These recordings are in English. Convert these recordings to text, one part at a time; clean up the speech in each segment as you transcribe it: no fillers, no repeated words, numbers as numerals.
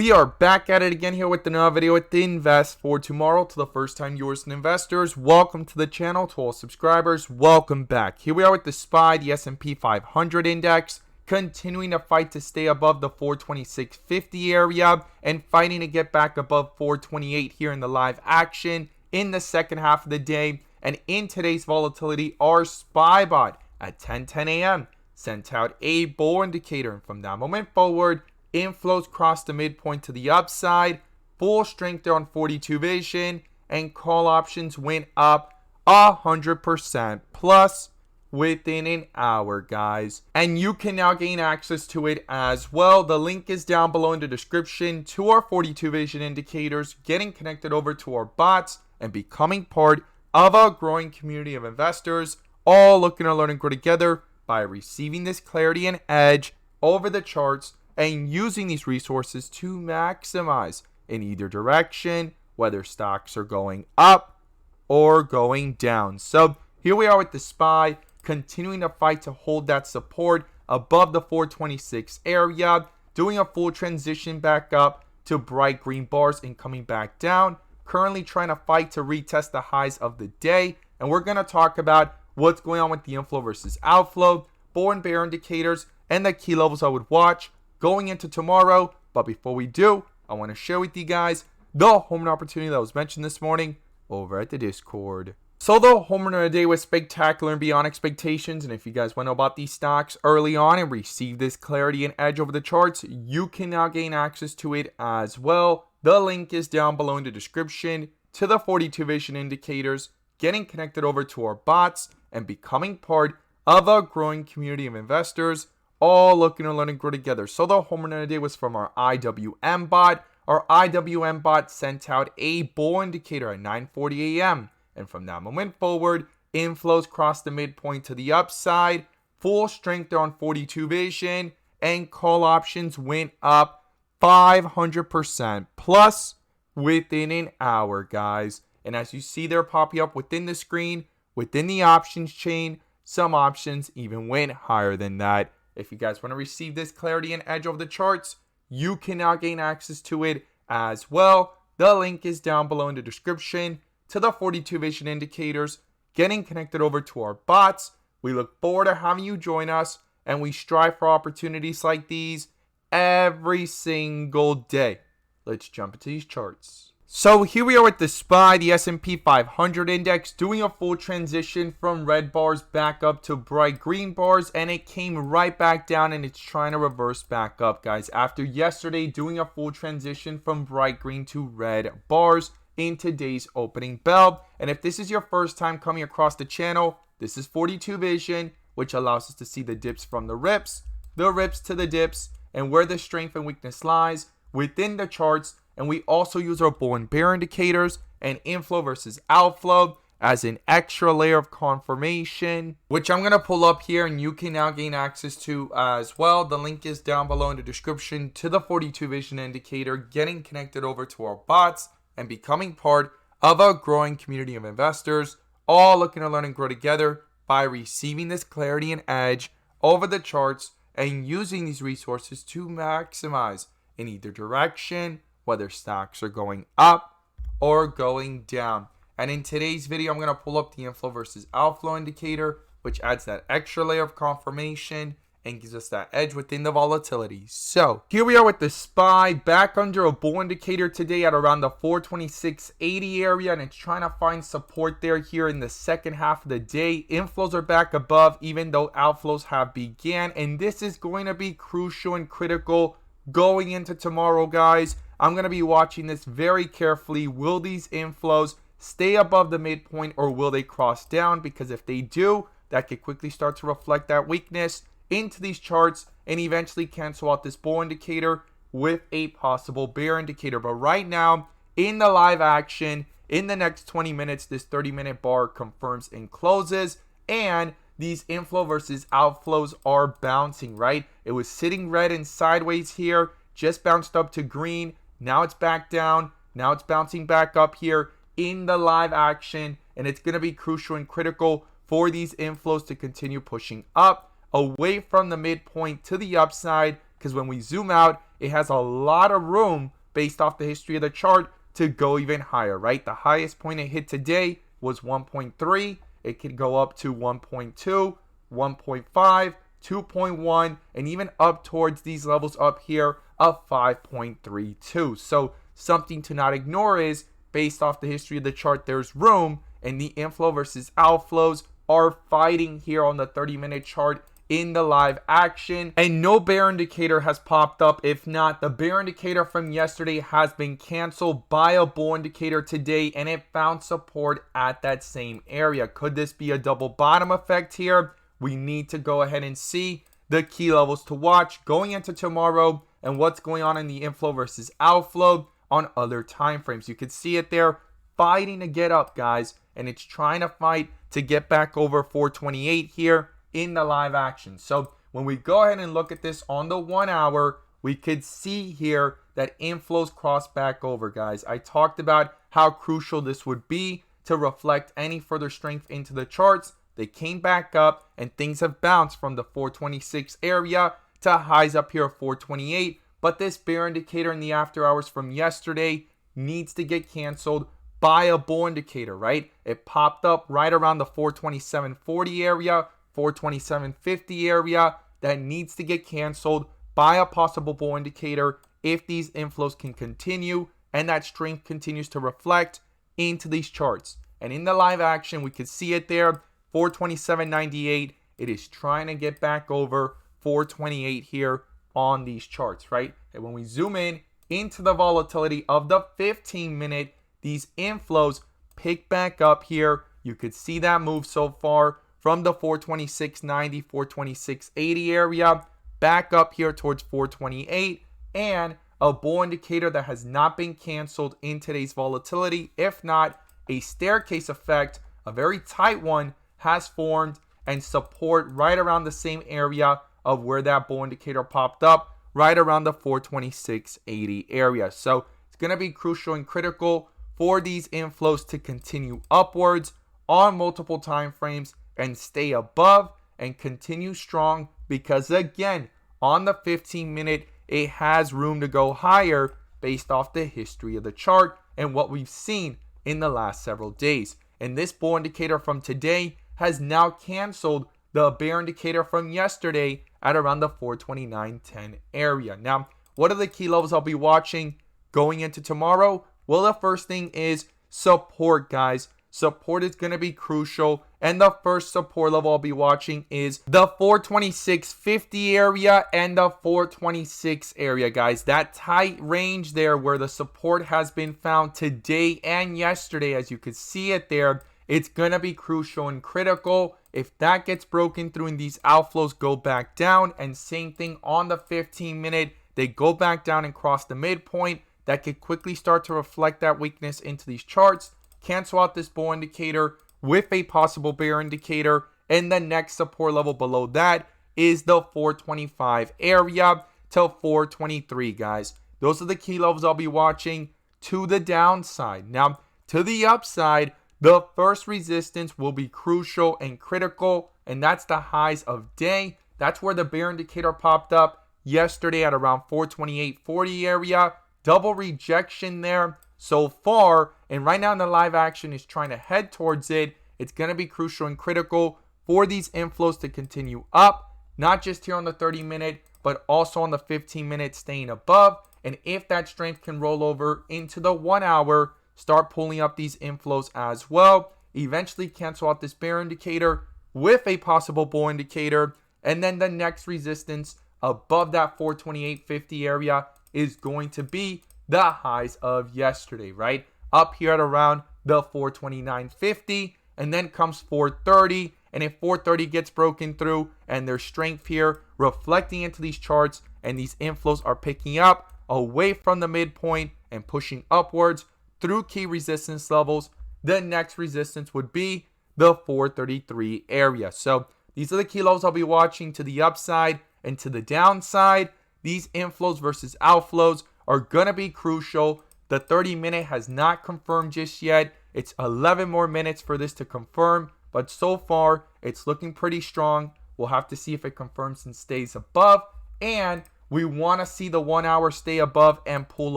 We are back at it again here with another video with the Invest for Tomorrow. To the first time viewers and investors, welcome to the channel. To all subscribers, welcome back. Here we are with the SPY, the S&P 500 index, continuing to fight to stay above the 426.50 area and fighting to get back above 428 here in the live action in the second half of the day. And in today's volatility, our SPY bot at 10:10 a.m. sent out a bull indicator, and from that moment forward, inflows crossed the midpoint to the upside, full strength there on 42 vision, and call options went up 100% plus within an hour, guys. And you can now gain access to it as well. The link is down below in the description to our 42 vision indicators, getting connected over to our bots, and becoming part of a growing community of investors, all looking to learn and grow together by receiving this clarity and edge over the charts and using these resources to maximize in either direction, whether stocks are going up or going down. So here we are with the SPY, continuing to fight to hold that support above the 426 area, doing a full transition back up to bright green bars and coming back down, currently trying to fight to retest the highs of the day. And we're going to talk about what's going on with the inflow versus outflow, bull and bear indicators, and the key levels I would watch going into tomorrow. But before we do, I want to share with you guys the home run opportunity that was mentioned this morning over at the Discord. So the home run of the day was spectacular and beyond expectations. And if you guys want to know about these stocks early on and receive this clarity and edge over the charts, you can now gain access to it as well. The link is down below in the description to the 42 vision indicators, getting connected over to our bots, and becoming part of a growing community of investors, all looking to learn and grow together. So the home run of the day was from our IWM bot. Our IWM bot sent out a bull indicator at 9:40 a.m. And from that moment forward, inflows crossed the midpoint to the upside, full strength on 42 vision, and call options went up 500% plus within an hour, guys. And as you see, they're popping up within the screen, within the options chain. Some options even went higher than that. If you guys want to receive this clarity and edge over the charts, you can now gain access to it as well. The link is down below in the description to the 42 vision indicators, getting connected over to our bots. We look forward to having you join us, and we strive for opportunities like these every single day. Let's jump into these charts. So here we are with the SPY, the S&P 500 index, doing a full transition from red bars back up to bright green bars, and it came right back down, and it's trying to reverse back up, guys, after yesterday doing a full transition from bright green to red bars in today's opening bell. And if this is your first time coming across the channel, this is 42 vision, which allows us to see the dips from the rips to the dips, and where the strength and weakness lies within the charts. And we also use our bull and bear indicators and inflow versus outflow as an extra layer of confirmation, which I'm going to pull up here, and you can now gain access to as well. The link is down below in the description to the 42 vision indicator, getting connected over to our bots and becoming part of a growing community of investors, all looking to learn and grow together by receiving this clarity and edge over the charts and using these resources to maximize in either direction, whether stocks are going up or going down. And in today's video, I'm going to pull up the inflow versus outflow indicator, which adds that extra layer of confirmation and gives us that edge within the volatility. So here we are with the SPY back under a bull indicator today at around the 426.80 area, and it's trying to find support there here in the second half of the day. Inflows are back above, even though outflows have began, and this is going to be crucial and critical going into tomorrow, guys. I'm going to be watching this very carefully. Will these inflows stay above the midpoint, or will they cross down? Because if they do, that could quickly start to reflect that weakness into these charts and eventually cancel out this bull indicator with a possible bear indicator. But right now, in the live action, in the next 20 minutes, this 30-minute bar confirms and closes, and these inflow versus outflows are bouncing, right? It was sitting red and sideways here, just bounced up to green. Now it's back down. Now it's bouncing back up here in the live action, and it's going to be crucial and critical for these inflows to continue pushing up away from the midpoint to the upside, because when we zoom out, it has a lot of room based off the history of the chart to go even higher, right? The highest point it hit today was 1.3. It could go up to 1.2, 1.5, 2.1, and even up towards these levels up here of 5.32. So something to not ignore is, based off the history of the chart, there's room, and the inflow versus outflows are fighting here on the 30-minute chart in the live action, and no bear indicator has popped up. If not, the bear indicator from yesterday has been canceled by a bull indicator today, and it found support at that same area. Could this be a double bottom effect here? We need to go ahead and see the key levels to watch going into tomorrow and what's going on in the inflow versus outflow on other time frames. You can see it there fighting to get up, guys, and it's trying to fight to get back over 428 here in the live action. So when we go ahead and look at this on the 1 hour, we could see here that inflows cross back over, guys. I talked about how crucial this would be to reflect any further strength into the charts. They came back up and things have bounced from the 426 area to highs up here of 428. But this bear indicator in the after hours from yesterday needs to get canceled by a bull indicator, right? It popped up right around the 427.40 area, 427.50 area. That needs to get canceled by a possible bull indicator if these inflows can continue and that strength continues to reflect into these charts. And in the live action, we can see it there, 427.98. It is trying to get back over 428 here on these charts, right? And when we zoom in into the volatility of the 15-minute, these inflows pick back up here. You could see that move so far from the 426.90, 426.80 area back up here towards 428, and a bull indicator that has not been canceled in today's volatility. If not, a staircase effect, a very tight one, has formed, and support right around the same area of where that bull indicator popped up, right around the 426.80 area. So it's going to be crucial and critical for these inflows to continue upwards on multiple time frames and stay above and continue strong, because again, on the 15-minute, it has room to go higher based off the history of the chart and what we've seen in the last several days. And this bull indicator from today has now canceled the bear indicator from yesterday at around the 429.10 area. Now, what are the key levels I'll be watching going into tomorrow? Well, the first thing is support, guys. Support is going to be crucial, and the first support level I'll be watching is the 426.50 area and the 426 area, guys. That tight range there where the support has been found today and yesterday, as you can see it there, it's going to be crucial and critical. If that gets broken through and these outflows go back down, and same thing on the 15-minute, they go back down and cross the midpoint, that could quickly start to reflect that weakness into these charts. Cancel out this bull indicator with a possible bear indicator, and the next support level below that is the 425 area to 423, guys. Those are the key levels I'll be watching to the downside. Now, to the upside, the first resistance will be crucial and critical, and that's the highs of day. That's where the bear indicator popped up yesterday at around 428.40 area. Double rejection there so far, and right now in the live action is trying to head towards it. It's going to be crucial and critical for these inflows to continue up, not just here on the 30-minute, but also on the 15-minute, staying above. And if that strength can roll over into the 1 hour, start pulling up these inflows as well. Eventually cancel out this bear indicator with a possible bull indicator, and then the next resistance above that 428.50 area is going to be the highs of yesterday, right? Up here at around the 429.50, and then comes 430, and if 430 gets broken through and there's strength here reflecting into these charts and these inflows are picking up away from the midpoint and pushing upwards through key resistance levels, the next resistance would be the 433 area. So these are the key levels I'll be watching to the upside and to the downside. These inflows versus outflows are going to be crucial. The 30-minute has not confirmed just yet. It's 11 more minutes for this to confirm, but so far it's looking pretty strong. We'll have to see if it confirms and stays above, and We want to see the 1 hour stay above and pull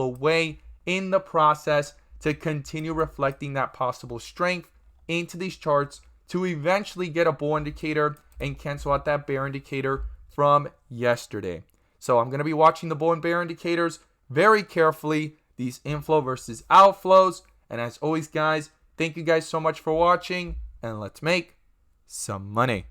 away in the process to continue reflecting that possible strength into these charts to eventually get a bull indicator and cancel out that bear indicator from yesterday. So I'm going to be watching the bull and bear indicators very carefully, these inflow versus outflows. And as always, guys, thank you guys so much for watching, and let's make some money.